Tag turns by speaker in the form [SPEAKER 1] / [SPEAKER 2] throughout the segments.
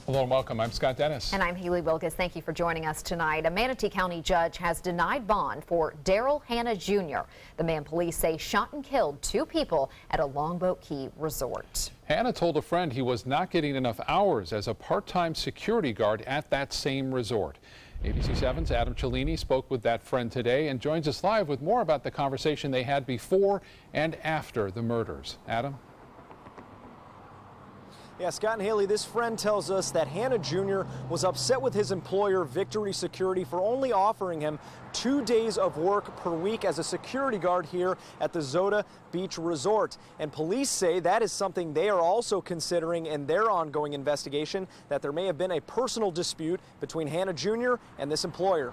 [SPEAKER 1] Hello and welcome. I'm Scott Dennis.
[SPEAKER 2] And I'm Haley Wilkes. Thank you for joining us tonight. A Manatee County judge has denied bond for Daryl Hanna Jr., the man police say shot and killed 2 people at a Longboat Key resort.
[SPEAKER 1] Hanna told a friend he was not getting enough hours as a part-time security guard at that same resort. ABC 7's Adam Cellini spoke with that friend today and joins us live with more about the conversation they had before and after the murders. Adam?
[SPEAKER 3] Yeah, Scott and Haley, this friend tells us that Hanna Jr. was upset with his employer, Victory Security, for only offering him 2 days of work per week as a security guard here at the Zota Beach Resort. And police say that is something they are also considering in their ongoing investigation, that there may have been a personal dispute between Hanna Jr. and this employer.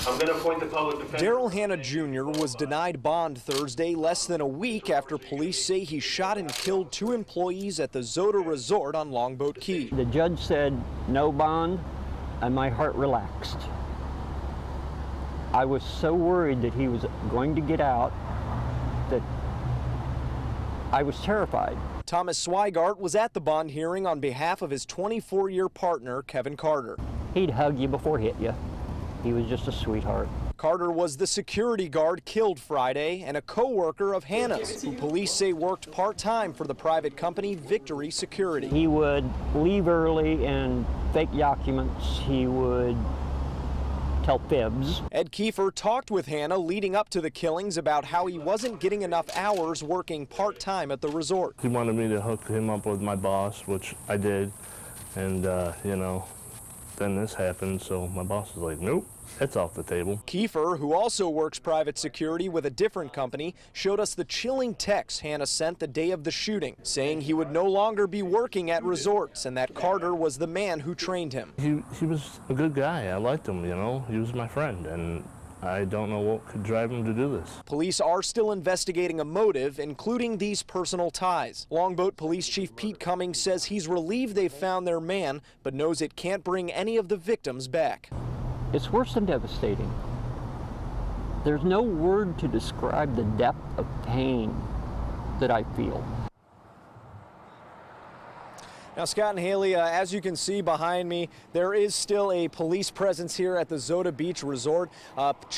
[SPEAKER 4] I'm going to appoint the public defender.
[SPEAKER 3] Daryl Hanna Jr. was denied bond Thursday, less than a week after police say he shot and killed 2 employees at the Zota Resort on Longboat Key.
[SPEAKER 5] The judge said no bond, and my heart relaxed. I was so worried that he was going to get out that I was terrified.
[SPEAKER 3] Thomas Swigart was at the bond hearing on behalf of his 24-year partner, Kevin Carter.
[SPEAKER 5] He'd hug you before he hit you. He was just a sweetheart.
[SPEAKER 3] Carter was the security guard killed Friday and a co-worker of Hanna's, who police say worked part-time for the private company Victory Security.
[SPEAKER 5] He would leave early and fake documents. He would tell fibs.
[SPEAKER 3] Ed Kiefer talked with Hanna leading up to the killings about how he wasn't getting enough hours working part-time at the resort.
[SPEAKER 6] He wanted me to hook him up with my boss, which I did, and you know, then this happened, so my boss was like, nope, it's off the table.
[SPEAKER 3] Kiefer, who also works private security with a different company, showed us the chilling text Hanna sent the day of the shooting, saying he would no longer be working at resorts and that Carter was the man who trained him.
[SPEAKER 6] He was a good guy. I liked him, you know. He was my friend, and I don't know what could drive him to do this.
[SPEAKER 3] Police are still investigating a motive, including these personal ties. Longboat Police Chief Pete Cummings says he's relieved they found their man, but knows it can't bring any of the victims back.
[SPEAKER 5] It's worse than devastating. There's no word to describe the depth of pain that I feel.
[SPEAKER 3] Now, Scott and Haley, as you can see behind me, there is still a police presence here at the Zota Beach Resort.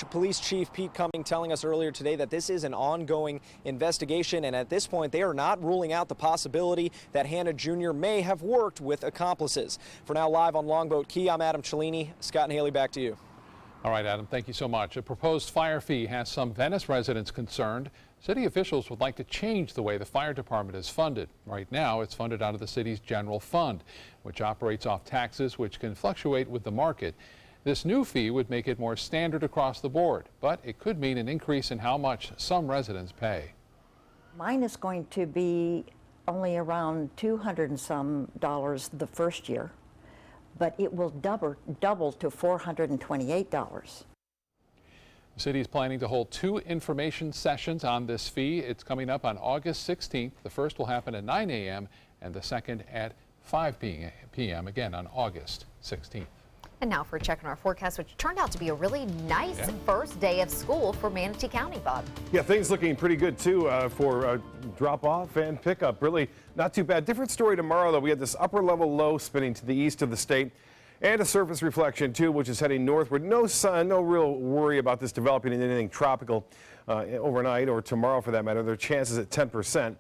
[SPEAKER 3] Police Chief Pete Cummings telling us earlier today that this is an ongoing investigation, and at this point, they are not ruling out the possibility that Hanna Jr. may have worked with accomplices. For now, live on Longboat Key, I'm Adam Cellini. Scott and Haley, back to you.
[SPEAKER 1] All right, Adam, thank you so much. A proposed fire fee has some Venice residents concerned. City officials would like to change the way the fire department is funded. Right now, it's funded out of the city's general fund, which operates off taxes which can fluctuate with the market. This new fee would make it more standard across the board, but it could mean an increase in how much some residents pay.
[SPEAKER 7] Mine is going to be only around $200 and some the first year, but it will double to $428.
[SPEAKER 1] The city is planning to hold 2 information sessions on this fee. It's coming up on August 16th. The first will happen at 9 a.m. and the second at 5 p.m. again on August 16th.
[SPEAKER 2] And now for a check on our forecast, which turned out to be a really nice first day of school for Manatee County, Bob.
[SPEAKER 8] Yeah, things looking pretty good too for drop-off and pickup. Really not too bad. Different story tomorrow, though. We had this upper-level low spinning to the east of the state. And a surface reflection, too, which is heading northward. No sun, no real worry about this developing into anything tropical overnight or tomorrow, for that matter. There are chances at 10%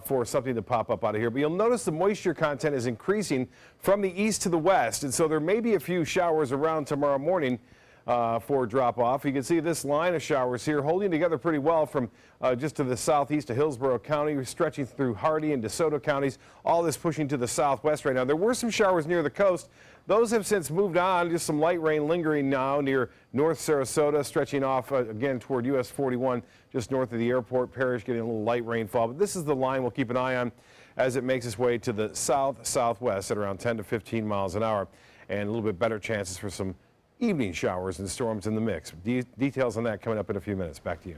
[SPEAKER 8] for something to pop up out of here. But you'll notice the moisture content is increasing from the east to the west. And so there may be a few showers around tomorrow morning for drop-off. You can see this line of showers here holding together pretty well from just to the southeast of Hillsborough County, stretching through Hardy and DeSoto counties, all this pushing to the southwest right now. There were some showers near the coast. Those have since moved on. Just some light rain lingering now near North Sarasota, stretching off again toward US 41, just north of the airport. Parish getting a little light rainfall. But this is the line we'll keep an eye on as it makes its way to the south-southwest at around 10 to 15 miles an hour. And a little bit better chances for some evening showers and storms in the mix. Details on that coming up in a few minutes. Back to you.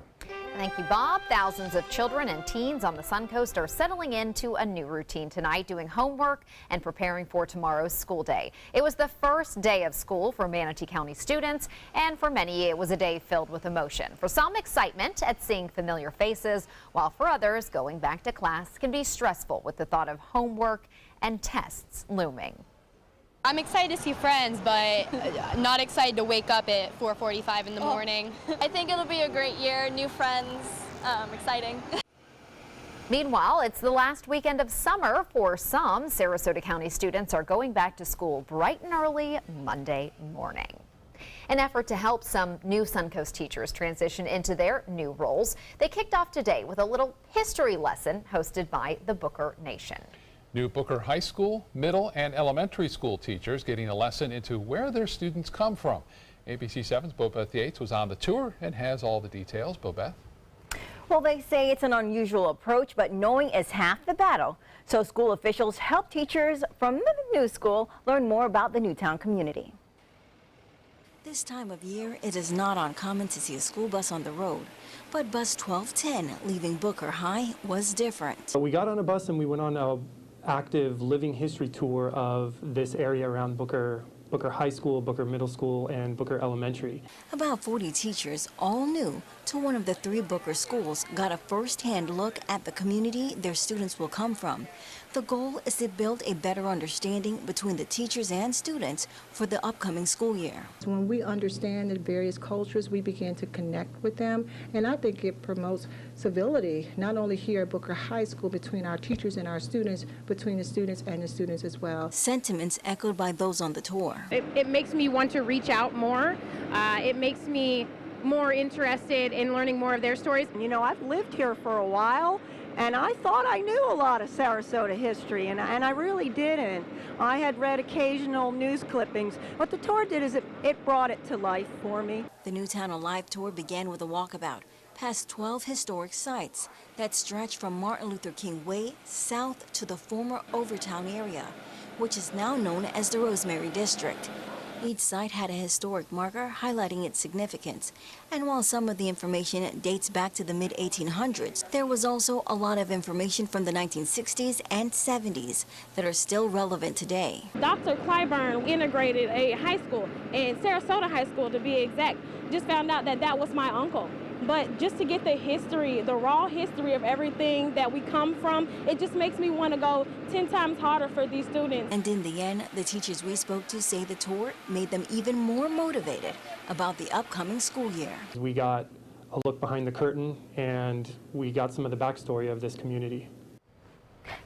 [SPEAKER 2] Thank you, Bob. Thousands of children and teens on the Suncoast are settling into a new routine tonight, doing homework and preparing for tomorrow's school day. It was the first day of school for Manatee County students, and for many it was a day filled with emotion. For some, excitement at seeing familiar faces, while for others, going back to class can be stressful with the thought of homework and tests looming.
[SPEAKER 9] I'm excited to see friends, but not excited to wake up at 4:45 in the morning. I think it'll be a great year, new friends, exciting.
[SPEAKER 2] Meanwhile, it's the last weekend of summer for some. Sarasota County students are going back to school bright and early Monday morning. An effort to help some new Suncoast teachers transition into their new roles, they kicked off today with a little history lesson hosted by the Booker Nation.
[SPEAKER 1] New Booker High School, middle and elementary school teachers getting a lesson into where their students come from. ABC 7's Bobeth Yates was on the tour and has all the details. Bobeth.
[SPEAKER 10] Well, they say it's an unusual approach, but knowing is half the battle. So school officials help teachers from the new school learn more about the Newtown community.
[SPEAKER 11] This time of year, it is not uncommon to see a school bus on the road. But bus 1210 leaving Booker High was different.
[SPEAKER 12] We got on a bus and we went on an active living history tour of this area around Booker High School, Booker Middle School, and Booker Elementary.
[SPEAKER 11] About 40 teachers, all new to one of the 3 Booker schools, got a first-hand look at the community their students will come from. The goal is to build a better understanding between the teachers and students for the upcoming school year.
[SPEAKER 13] When we understand the various cultures, we begin to connect with them, and I think it promotes civility, not only here at Booker High School between our teachers and our students, between the students and the students as well.
[SPEAKER 11] Sentiments echoed by those on the tour.
[SPEAKER 14] It makes me want to reach out more. It makes me more interested in learning more of their stories.
[SPEAKER 15] You know, I've lived here for a while, and I thought I knew a lot of Sarasota history, and I really didn't. I had read occasional news clippings. What the tour did is it brought it to life for me.
[SPEAKER 11] The Newtown Alive tour began with a walkabout past 12 historic sites that stretch from Martin Luther King Way south to the former Overtown area, which is now known as the Rosemary District. Each site had a historic marker highlighting its significance, and while some of the information dates back to the mid-1800s, there was also a lot of information from the 1960s and 70s that are still relevant today.
[SPEAKER 14] Dr. Clyburn integrated a high school, and Sarasota High School to be exact. Just found out that that was my uncle. But just to get the history, the raw history of everything that we come from, it just makes me want to go 10 times harder for these students.
[SPEAKER 11] And in the end, the teachers we spoke to say the tour made them even more motivated about the upcoming school year.
[SPEAKER 12] We got a look behind the curtain, and we got some of the backstory of this community.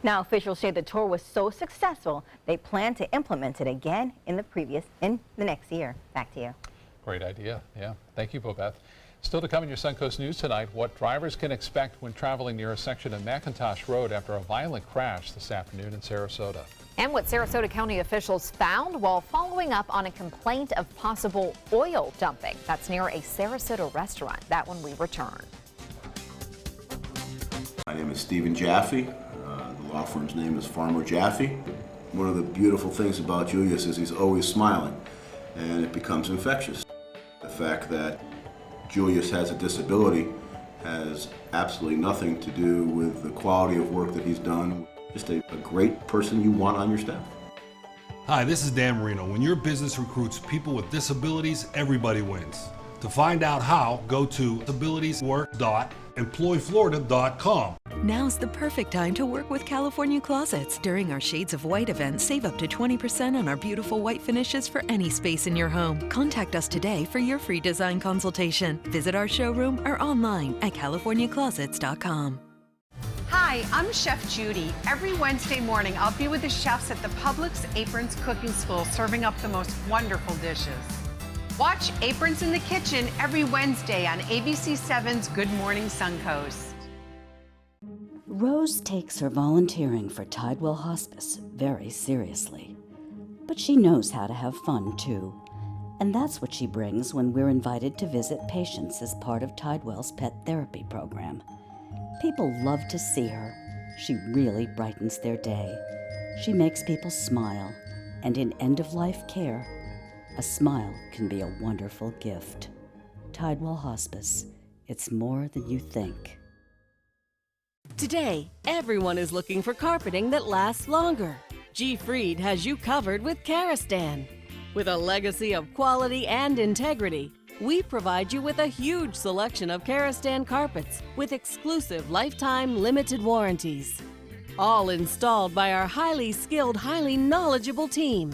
[SPEAKER 10] Now, officials say the tour was so successful, they plan to implement it again in the next year. Back to you.
[SPEAKER 1] Great idea. Yeah. Thank you, Bobeth. Still to come in your Suncoast News tonight, what drivers can expect when traveling near a section of McIntosh Road after a violent crash this afternoon in Sarasota.
[SPEAKER 2] And what Sarasota County officials found while following up on a complaint of possible oil dumping. That's near a Sarasota restaurant. That when we return.
[SPEAKER 16] My name is Stephen Jaffe. The law firm's name is Farmer Jaffe. One of the beautiful things about Julius is he's always smiling, and it becomes infectious. The fact that Julius has a disability has absolutely nothing to do with the quality of work that he's done. Just a great person you want on your staff.
[SPEAKER 17] Hi, this is Dan Marino. When your business recruits people with disabilities, everybody wins. To find out how, go to disabilitieswork.employflorida.com.
[SPEAKER 18] Now's the perfect time to work with California Closets. During our Shades of White event, save up to 20% on our beautiful white finishes for any space in your home. Contact us today for your free design consultation. Visit our showroom or online at californiaclosets.com.
[SPEAKER 19] Hi, I'm Chef Judy. Every Wednesday morning, I'll be with the chefs at the Publix Aprons Cooking School serving up the most wonderful dishes. Watch Aprons in the Kitchen every Wednesday on ABC 7's Good Morning Suncoast.
[SPEAKER 20] Rose takes her volunteering for Tidewell Hospice very seriously. But she knows how to have fun, too. And that's what she brings when we're invited to visit patients as part of Tidewell's pet therapy program. People love to see her. She really brightens their day. She makes people smile. And in end-of-life care, a smile can be a wonderful gift. Tidewell Hospice. It's more than you think.
[SPEAKER 21] Today, everyone is looking for carpeting that lasts longer. G. Fried has you covered with Karastan. With a legacy of quality and integrity, we provide you with a huge selection of Karastan carpets with exclusive lifetime limited warranties. all installed by our highly skilled, highly knowledgeable team.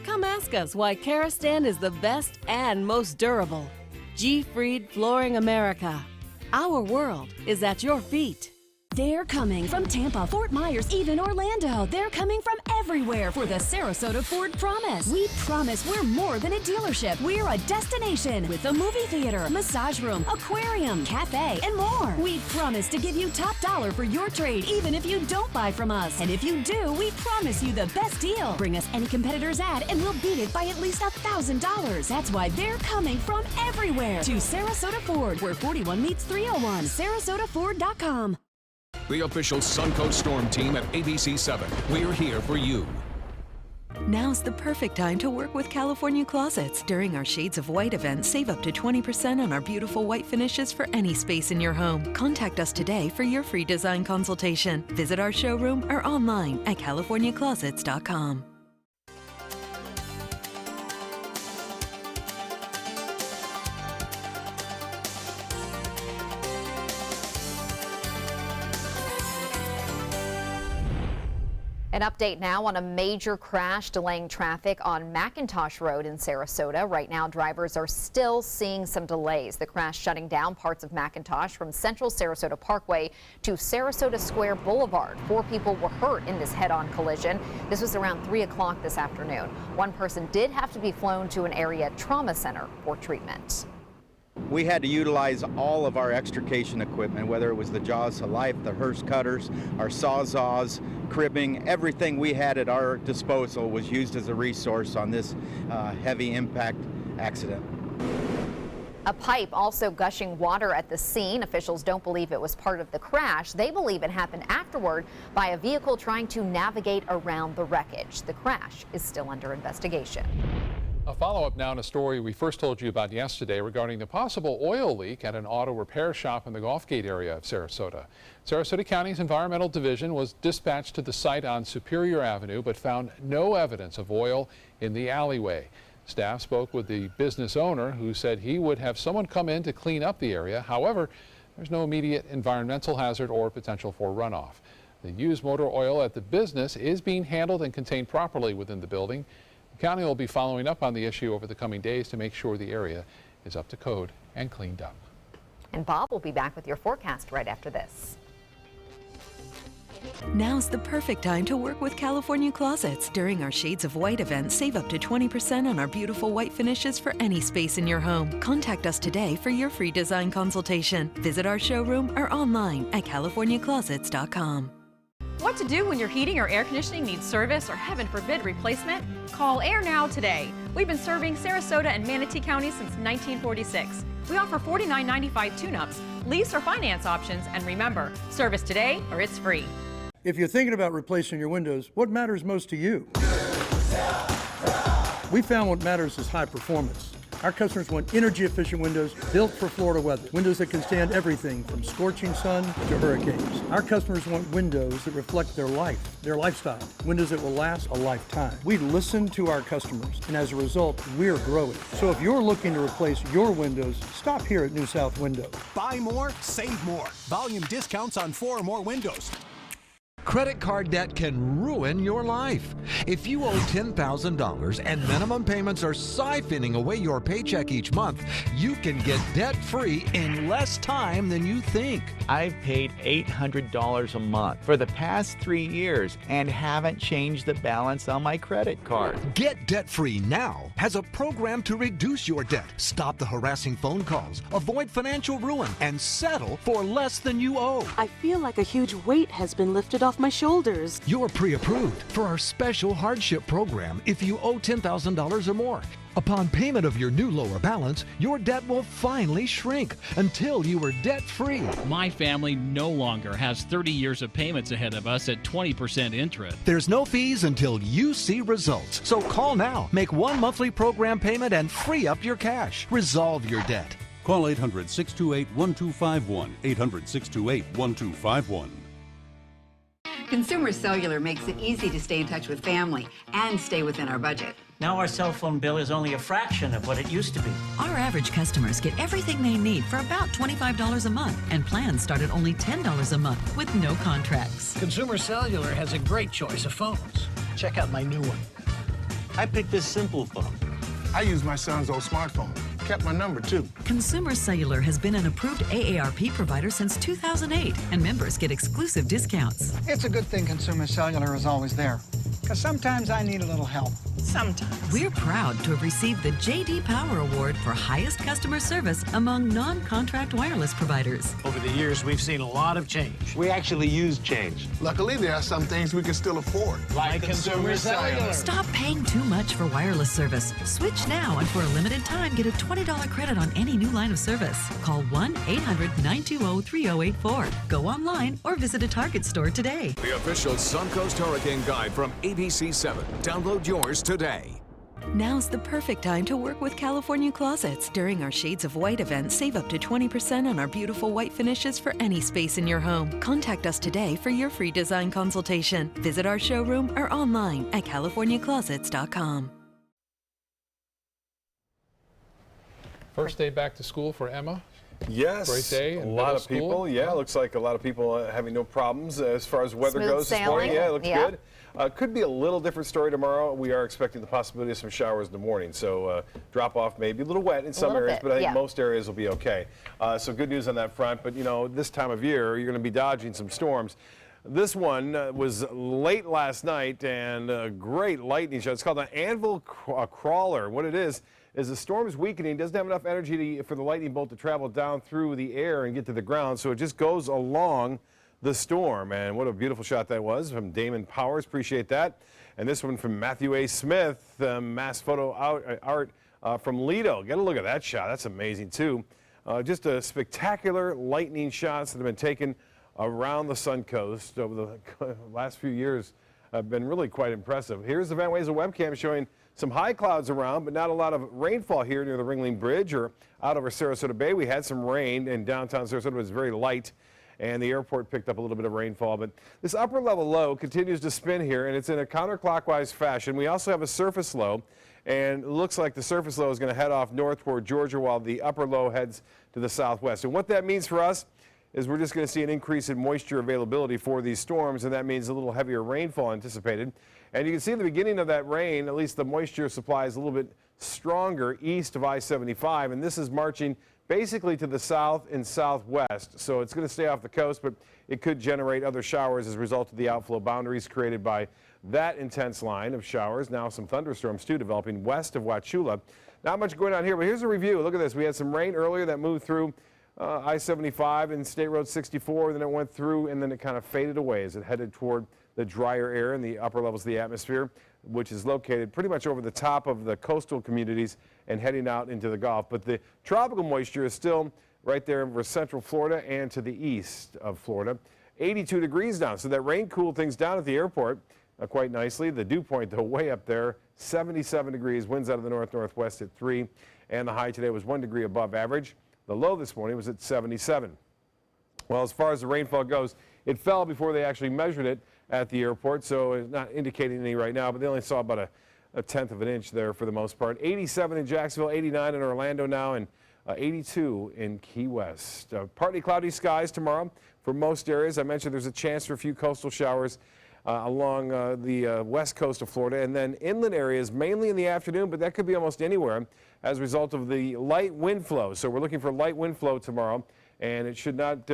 [SPEAKER 21] Come ask us why Karastan is the best and most durable. G-Fried Flooring America. Our world is at your feet.
[SPEAKER 4] They're coming from Tampa, Fort Myers, even Orlando. They're coming from everywhere for the Sarasota Ford Promise. We promise we're more than a dealership. We're a destination with a movie theater, massage room, aquarium, cafe, and more. We promise to give you top dollar for your trade, even if you don't buy from us. And if you do, we promise you the best deal. Bring us any competitor's ad and we'll beat it by at least $1,000. That's why they're coming from everywhere to Sarasota Ford, where 41 meets 301. SarasotaFord.com.
[SPEAKER 22] The official Suncoast Storm team at ABC7. We're here for you.
[SPEAKER 18] Now's the perfect time to work with California Closets. During our Shades of White event, save up to 20% on our beautiful white finishes for any space in your home. Contact us today for your free design consultation. Visit our showroom or online at CaliforniaClosets.com.
[SPEAKER 2] An update now on a major crash delaying traffic on McIntosh Road in Sarasota. Right now, drivers are still seeing some delays. The crash shutting down parts of McIntosh from Central Sarasota Parkway to Sarasota Square Boulevard. 4 people were hurt in this head-on collision. This was around 3 o'clock this afternoon. One person did have to be flown to an area trauma center for treatment.
[SPEAKER 23] We had to utilize all of our extrication equipment, whether it was the Jaws to Life, the Hearst cutters, our sawzalls, cribbing, everything we had at our disposal was used as a resource on this heavy impact accident.
[SPEAKER 2] A pipe also gushing water at the scene. Officials don't believe it was part of the crash. They believe it happened afterward by a vehicle trying to navigate around the wreckage. The crash is still under investigation.
[SPEAKER 1] A follow-up now on a story we first told you about yesterday regarding the possible oil leak at an auto repair shop in the Gulfgate area of Sarasota. Sarasota County's Environmental Division was dispatched to the site on Superior Avenue but found no evidence of oil in the alleyway. Staff spoke with the business owner, who said he would have someone come in to clean up the area. However, there's no immediate environmental hazard or potential for runoff. The used motor oil at the business is being handled and contained properly within the building. The county will be following up on the issue over the coming days to make sure the area is up to code and cleaned up.
[SPEAKER 2] And Bob will be back with your forecast right after this.
[SPEAKER 18] Now's the perfect time to work with California Closets. During our Shades of White event, save up to 20% on our beautiful white finishes for any space in your home. Contact us today for your free design consultation. Visit our showroom or online at CaliforniaClosets.com.
[SPEAKER 24] What to do when your heating or air conditioning needs service or, heaven forbid, replacement? Call Air Now today. We've been serving Sarasota and Manatee County since 1946. We offer $49.95 tune-ups, lease or finance options, and remember, service today or it's free.
[SPEAKER 25] If you're thinking about replacing your windows, what matters most to you? We found what matters is high performance. Our customers want energy-efficient windows built for Florida weather. Windows that can stand everything from scorching sun to hurricanes. Our customers want windows that reflect their life, their lifestyle. Windows that will last a lifetime. We listen to our customers, and as a result, we're growing. So if you're looking to replace your windows, stop here at New South Windows.
[SPEAKER 26] Buy more, save more. Volume discounts on 4 or more windows.
[SPEAKER 27] Credit card debt can ruin your life. If you owe $10,000 and minimum payments are siphoning away your paycheck each month, you can get debt-free in less time than you think.
[SPEAKER 28] I've paid $800 a month for the past 3 years and haven't changed the balance on my credit card.
[SPEAKER 27] Get debt-free now has a program to reduce your debt, stop the harassing phone calls, avoid financial ruin, and settle for less than you owe.
[SPEAKER 29] I feel like a huge weight has been lifted off my shoulders.
[SPEAKER 27] You're pre-approved for our special hardship program if you owe $10,000 or more. Upon payment of your new lower balance, your debt will finally shrink until you are debt-free.
[SPEAKER 30] My family no longer has 30 years of payments ahead of us at 20% interest.
[SPEAKER 27] There's no fees until you see results. So call now, make one monthly program payment, and free up your cash. Resolve your debt.
[SPEAKER 31] Call 800-628-1251, 800-628-1251.
[SPEAKER 3] Consumer Cellular makes it easy to stay in touch with family and stay within our budget.
[SPEAKER 5] Now our cell phone bill is only a fraction of what it used to be.
[SPEAKER 6] Our average customers get everything they need for about $25 a month, and plans start at only $10 a month with no contracts.
[SPEAKER 5] Consumer Cellular has a great choice of phones. Check out my new one. I picked this simple phone.
[SPEAKER 7] I use my son's old smartphone. Kept my number, too.
[SPEAKER 6] Consumer Cellular has been an approved AARP provider since 2008, and members get exclusive discounts.
[SPEAKER 8] It's a good thing Consumer Cellular is always there, because sometimes I need a little help. Sometimes.
[SPEAKER 6] We're proud to have received the J.D. Power Award for highest customer service among non-contract wireless providers.
[SPEAKER 5] Over the years, we've seen a lot of change. We actually use change.
[SPEAKER 7] Luckily, there are some things we can still afford.
[SPEAKER 5] Like Consumer Cellular.
[SPEAKER 6] Stop paying too much for wireless service. Switch now, and for a limited time, get a $20 credit on any new line of service. Call 1-800-920-3084. Go online or visit a Target store today.
[SPEAKER 22] The official Suncoast Hurricane Guide from ABC7. Download yours today.
[SPEAKER 18] Now's the perfect time to work with California Closets. During our Shades of White event, save up to 20% on our beautiful white finishes for any space in your home. Contact us today for your free design consultation. Visit our showroom or online at californiaclosets.com.
[SPEAKER 1] First day back to school for Emma.
[SPEAKER 9] Yes,
[SPEAKER 1] great day.
[SPEAKER 9] A lot of people. Yeah, looks like a lot of people having no problems as far as weather goes this morning. Yeah, it looks good. Could be a little different story tomorrow. We are expecting the possibility of some showers in the morning, so drop off maybe a little wet in some areas, but I think most areas will be okay. So good news on that front. But you know, this time of year, you're going to be dodging some storms. This one was late last night and a great lightning show. It's called an Anvil Crawler. What it is the storm is weakening, doesn't have enough energy for the lightning bolt to travel down through the air and get to the ground, so it just goes along the storm. And what a beautiful shot that was from Damon Powers. Appreciate that. And this one from Matthew A. Smith, mass photo art from Lido. Get a look at that shot. That's amazing, too. Just a spectacular lightning shots that have been taken around the Suncoast over the last few years. Have been really quite impressive. Here's the Van Wezel webcam showing some high clouds around, but not a lot of rainfall here near the Ringling Bridge or out over Sarasota Bay. We had some rain, and downtown Sarasota was very light, and the airport picked up a little bit of rainfall. But this upper level low continues to spin here, and it's in a counterclockwise fashion. We also have a surface low, and it looks like the surface low is going to head off north toward Georgia while the upper low heads to the southwest. And what that means for us is we're just going to see an increase in moisture availability for these storms, and that means a little heavier rainfall anticipated. And you can see at the beginning of that rain, at least the moisture supply is a little bit stronger east of I-75, and this is marching basically to the south and southwest. So it's going to stay off the coast, but it could generate other showers as a result of the outflow boundaries created by that intense line of showers. Now some thunderstorms, too, developing west of Wauchula. Not much going on here, but here's a review. Look at this. We had some rain earlier that moved through I-75 and State Road 64, then it went through, and then it kind of faded away as it headed toward the drier air in the upper levels of the atmosphere, which is located pretty much over the top of the coastal communities and heading out into the Gulf. But the tropical moisture is still right there over central Florida and to the east of Florida. 82 degrees now, so that rain cooled things down at the airport quite nicely. The dew point, though, way up there, 77 degrees, winds out of the north-northwest at 3, and the high today was 1 degree above average. The low this morning was at 77. Well, as far as the rainfall goes, it fell before they actually measured it at the airport, so it's not indicating any right now, but they only saw about a tenth of an inch there for the most part. 87 in Jacksonville, 89 in Orlando now, and 82 in Key West. Partly cloudy skies tomorrow for most areas. I mentioned there's a chance for a few coastal showers along the west coast of Florida, and then inland areas mainly in the afternoon, but that could be almost anywhere as a result of the light wind flow. So we're looking for light wind flow tomorrow, and it should not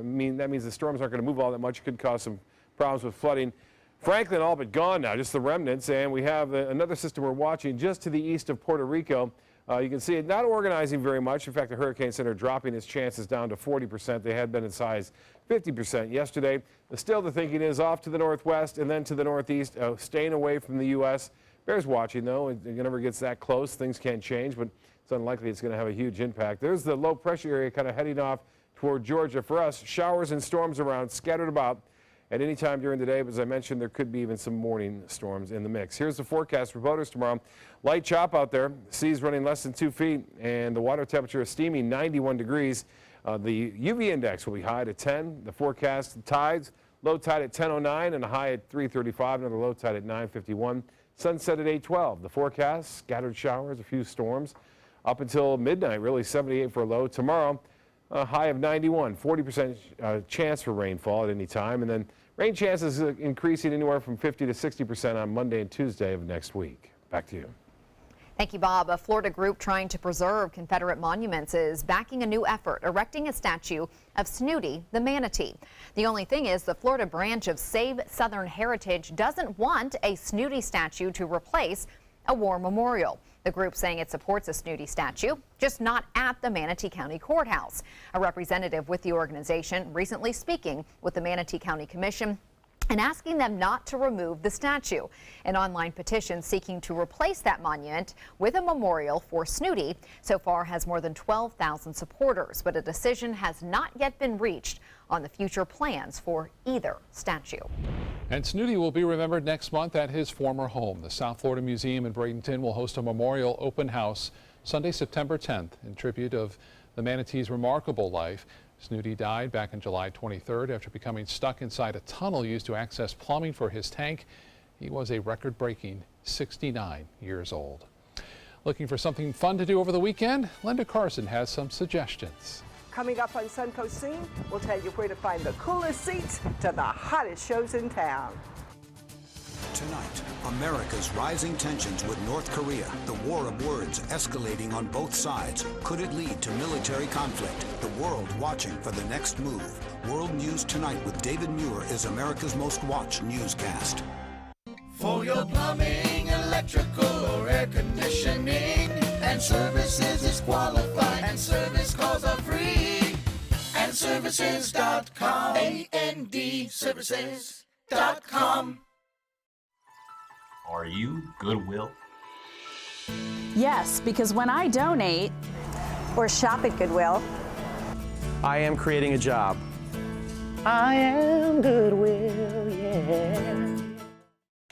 [SPEAKER 9] mean that means the storms aren't going to move all that much. It could cause some problems with flooding. Franklin all but gone now, just the remnants, and we have another system we're watching just to the east of Puerto Rico. You can see it not organizing very much. In fact, the Hurricane Center dropping its chances down to 40%. They had been as high as 50% yesterday. But still, the thinking is off to the northwest and then to the northeast, staying away from the U.S. Bears watching, though. It never gets that close. Things can change, but it's unlikely it's going to have a huge impact. There's the low pressure area kind of heading off toward Georgia. For us, showers and storms around, scattered about at any time during the day, but as I mentioned, there could be even some morning storms in the mix. Here's the forecast for boaters tomorrow. Light chop out there, seas running less than 2 feet, and the water temperature is steamy, 91 degrees. The UV index will be high to 10. The forecast, the tides Low tide at 10:09 and a high at 3:35. Another low tide at 9:51. Sunset at 8:12. The forecast, scattered showers, a few storms. Up until midnight, really 78 for a low. Tomorrow, a high of 91, 40% chance for rainfall at any time. And then rain chances increasing anywhere from 50 to 60% on Monday and Tuesday of next week. Back to you.
[SPEAKER 2] Thank you, Bob. A Florida group trying to preserve Confederate monuments is backing a new effort, erecting a statue of Snooty the manatee. The only thing is the Florida branch of Save Southern Heritage doesn't want a Snooty statue to replace a war memorial. The group saying it supports a Snooty statue, just not at the Manatee County Courthouse. A representative with the organization recently speaking with the Manatee County Commission and asking them not to remove the statue. An online petition seeking to replace that monument with a memorial for Snooty so far has more than 12,000 supporters, but a decision has not yet been reached on the future plans for either statue.
[SPEAKER 1] And Snooty will be remembered next month at his former home. The South Florida Museum in Bradenton will host a memorial open house Sunday, September 10th in tribute of the manatee's remarkable life. Snooty died back on July 23rd after becoming stuck inside a tunnel used to access plumbing for his tank. He was a record-breaking 69 years old. Looking for something fun to do over the weekend? Linda Carson has some suggestions.
[SPEAKER 10] Coming up on Suncoast Scene, we'll tell you where to find the coolest seats to the hottest shows in town.
[SPEAKER 26] Tonight, America's rising tensions with North Korea. The war of words escalating on both sides. Could it lead to military conflict? The world watching for the next move. World News Tonight with David Muir is America's most watched newscast.
[SPEAKER 11] For your plumbing, electrical, or air conditioning, and services is qualified, and service calls are free. AndServices.com. AndServices.com.
[SPEAKER 12] Are you Goodwill?
[SPEAKER 29] Yes, because when I donate or shop at Goodwill,
[SPEAKER 13] I am creating a job.
[SPEAKER 11] I am Goodwill, yeah.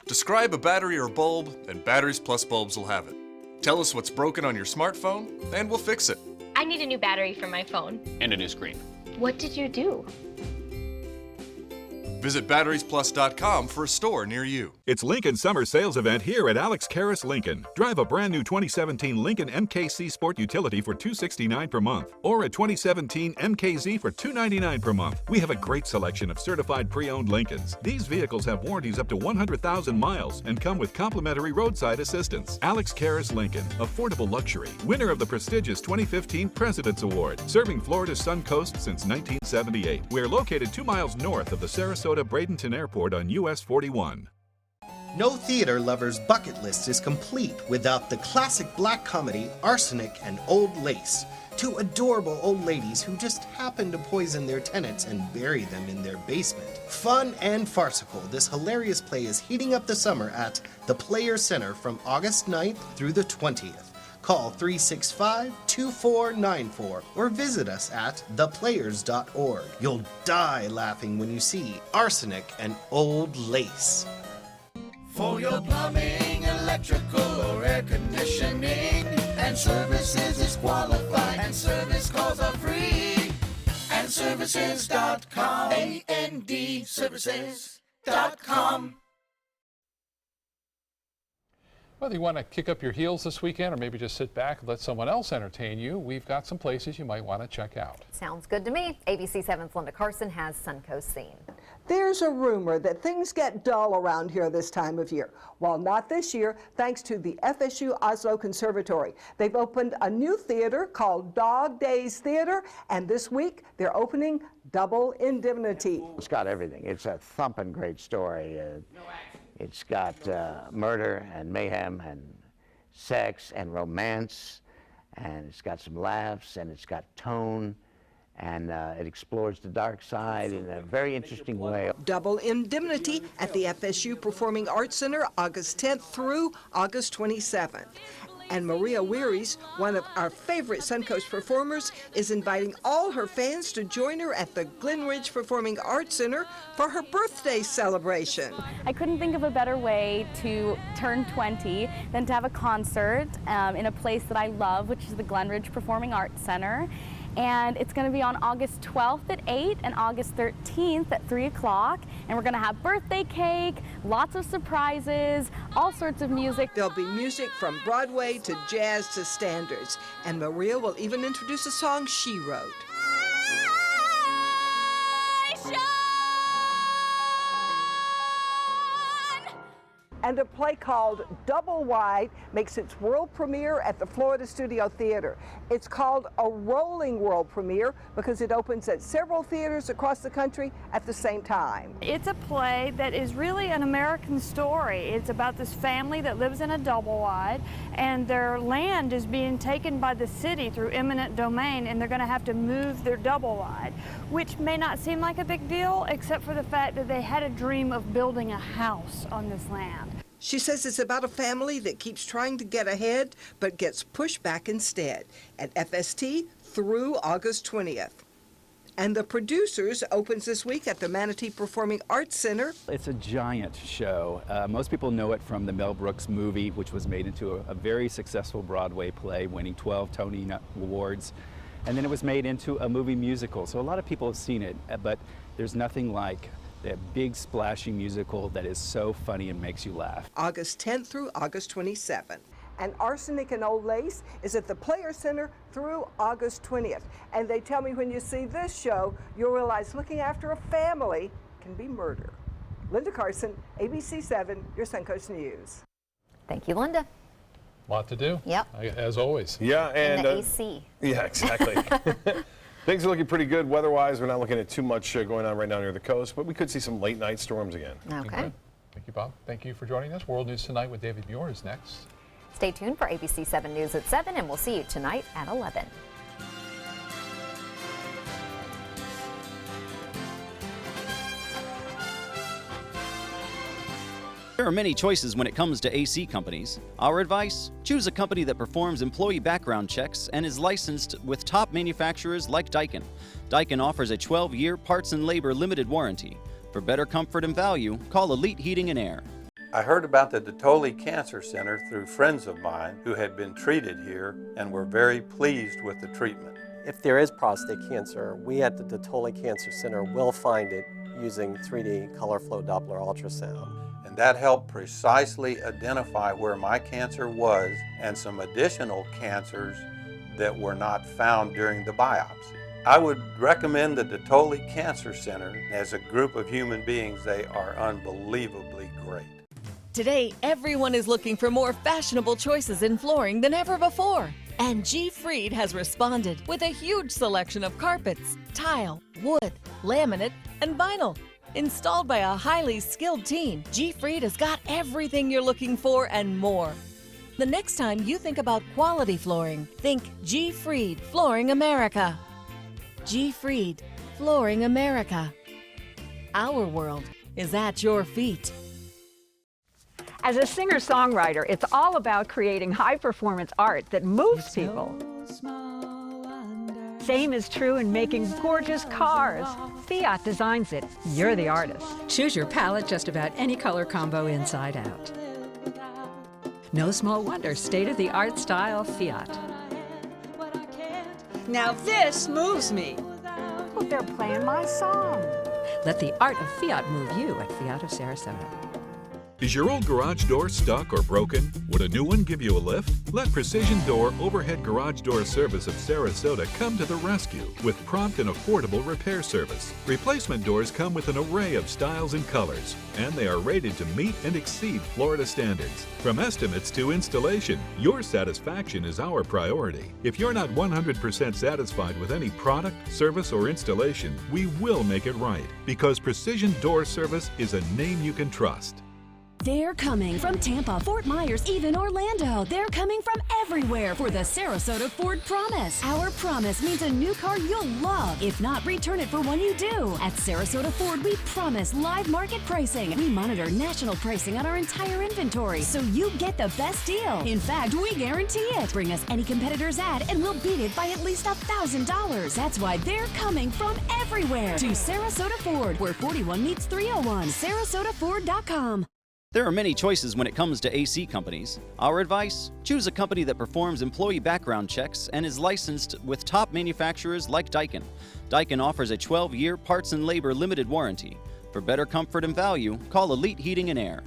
[SPEAKER 14] Describe a battery or bulb, and Batteries Plus bulbs will have it. Tell us what's broken on your smartphone, and we'll fix it.
[SPEAKER 15] I need a new battery for my phone.
[SPEAKER 14] And a new screen.
[SPEAKER 15] What did you do?
[SPEAKER 14] Visit batteriesplus.com for a store near you.
[SPEAKER 16] It's Lincoln Summer Sales Event here at Alex Karras Lincoln. Drive a brand new 2017 Lincoln MKC Sport Utility for $269 per month, or a 2017 MKZ for $299 per month. We have a great selection of certified pre-owned Lincolns. These vehicles have warranties up to 100,000 miles and come with complimentary roadside assistance. Alex Karras Lincoln, affordable luxury, winner of the prestigious 2015 President's Award, serving Florida's Sun Coast since 1978. We're located 2 miles north of the Sarasota Bradenton Airport on US 41.
[SPEAKER 17] No theater lover's bucket list is complete without the classic black comedy Arsenic and Old Lace. 2 adorable old ladies who just happen to poison their tenants and bury them in their basement. Fun and farcical, this hilarious play is heating up the summer at the Players Center from August 9th through the 20th. Call 365-2494 or visit us at theplayers.org. You'll die laughing when you see Arsenic and Old Lace.
[SPEAKER 11] For your plumbing, electrical, or air conditioning, and services is qualified, and service calls are free. AndServices.com. AndServices.com.
[SPEAKER 1] Whether you want to kick up your heels this weekend or maybe just sit back and let someone else entertain you, we've got some places you might want to check out.
[SPEAKER 2] Sounds good to me. ABC 7's Linda Carson has Suncoast Scene.
[SPEAKER 10] There's a rumor that things get dull around here this time of year. Well, not this year, thanks to the FSU Oslo Conservatory. They've opened a new theater called Dog Days Theater, and this week they're opening Double Indemnity.
[SPEAKER 19] It's got everything. It's a thumping great story. It's got murder and mayhem and sex and romance, and it's got some laughs, and it's got tone, and it explores the dark side in a very interesting way.
[SPEAKER 10] Double Indemnity at the FSU Performing Arts Center, August 10th through August 27th. And Maria Wearies, one of our favorite Suncoast performers, is inviting all her fans to join her at the Glenridge Performing Arts Center for her birthday celebration.
[SPEAKER 20] I couldn't think of a better way to turn 20 than to have a concert in a place that I love, which is the Glenridge Performing Arts Center. and it's going to be on August 12th at 8 and August 13th at 3 o'clock. And we're going to have birthday cake, lots of surprises, all sorts of music.
[SPEAKER 10] There'll be music from Broadway to jazz to standards, and Maria will even introduce a song she wrote. And a play called Double Wide makes its world premiere at the Florida Studio Theater. It's called a rolling world premiere because it opens at several theaters across the country at the same time.
[SPEAKER 3] It's a play that is really an American story. It's about this family that lives in a double wide, and their land is being taken by the city through eminent domain, and they're going to have to move their double wide, which may not seem like a big deal except for the fact that they had a dream of building a house on this land.
[SPEAKER 10] She says it's about a family that keeps trying to get ahead but gets pushed back instead at FST through August 20th. And The Producers opens this week at the Manatee Performing Arts Center.
[SPEAKER 4] It's a giant show. Most people know it from the Mel Brooks movie, which was made into a very successful Broadway play, winning 12 Tony Awards. And then it was made into a movie musical. So a lot of people have seen it, but there's nothing like a big splashy musical that is so funny and makes you laugh.
[SPEAKER 10] August 10th through August 27th. And Arsenic and Old Lace is at the Player Center through August 20th. And they tell me when you see this show, you'll realize looking after a family can be murder. Linda Carson, ABC 7, your Suncoast News.
[SPEAKER 2] Thank you, Linda.
[SPEAKER 1] A lot to do.
[SPEAKER 2] Yep.
[SPEAKER 1] As always.
[SPEAKER 9] Yeah, and
[SPEAKER 2] the AC.
[SPEAKER 9] Yeah, exactly. Things are looking pretty good weather-wise. We're not looking at too much going on right now near the coast, but we could see some late-night storms again.
[SPEAKER 2] Okay.
[SPEAKER 1] Thank you, Bob. Thank you for joining us. World News Tonight with David Muir is next.
[SPEAKER 2] Stay tuned for ABC 7 News at 7, and we'll see you tonight at 11.
[SPEAKER 12] There are many choices when it comes to AC companies. Our advice? Choose a company that performs employee background checks and is licensed with top manufacturers like Daikin. Daikin offers a 12-year parts and labor limited warranty. For better comfort and value, call Elite Heating and Air.
[SPEAKER 21] I heard about the Dotoli Cancer Center through friends of mine who had been treated here and were very pleased with the treatment.
[SPEAKER 23] If there is prostate cancer, we at the Dotoli Cancer Center will find it using 3D color flow Doppler ultrasound.
[SPEAKER 21] And that helped precisely identify where my cancer was and some additional cancers that were not found during the biopsy. I would recommend the Dotoli Cancer Center. As a group of human beings, they are unbelievably great.
[SPEAKER 24] Today, everyone is looking for more fashionable choices in flooring than ever before. And G. Fried has responded with a huge selection of carpets, tile, wood, laminate, and vinyl. Installed by a highly skilled team, G. Fried has got everything you're looking for and more. The next time you think about quality flooring, think G. Fried Flooring America. G. Fried Flooring America. Our world is at your feet.
[SPEAKER 25] As a singer-songwriter, it's all about creating high-performance art that moves people. Same is true in making gorgeous cars. Fiat designs it. You're the artist.
[SPEAKER 27] Choose your palette just about any color combo inside out. No small wonder, state-of-the-art style Fiat.
[SPEAKER 25] Now this moves me. Well, they're playing my song.
[SPEAKER 27] Let the art of Fiat move you at Fiat of Sarasota.
[SPEAKER 16] Is your old garage door stuck or broken? Would a new one give you a lift? Let Precision Door Overhead Garage Door Service of Sarasota come to the rescue with prompt and affordable repair service. Replacement doors come with an array of styles and colors, and they are rated to meet and exceed Florida standards. From estimates to installation, your satisfaction is our priority. If you're not 100% satisfied with any product, service, or installation, we will make it right, because Precision Door Service is a name you can trust.
[SPEAKER 28] They're coming from Tampa, Fort Myers, even Orlando. They're coming from everywhere for the Sarasota Ford Promise. Our promise means a new car you'll love. If not, return it for one you do. At Sarasota Ford, we promise live market pricing. We monitor national pricing on our entire inventory, so you get the best deal. In fact, we guarantee it. Bring us any competitor's ad, and we'll beat it by at least $1,000. That's why they're coming from everywhere to Sarasota Ford, where 41 meets 301. SarasotaFord.com.
[SPEAKER 12] There are many choices when it comes to AC companies. Our advice? Choose a company that performs employee background checks and is licensed with top manufacturers like Daikin. Daikin offers a 12-year parts and labor limited warranty. For better comfort and value, call Elite Heating and Air.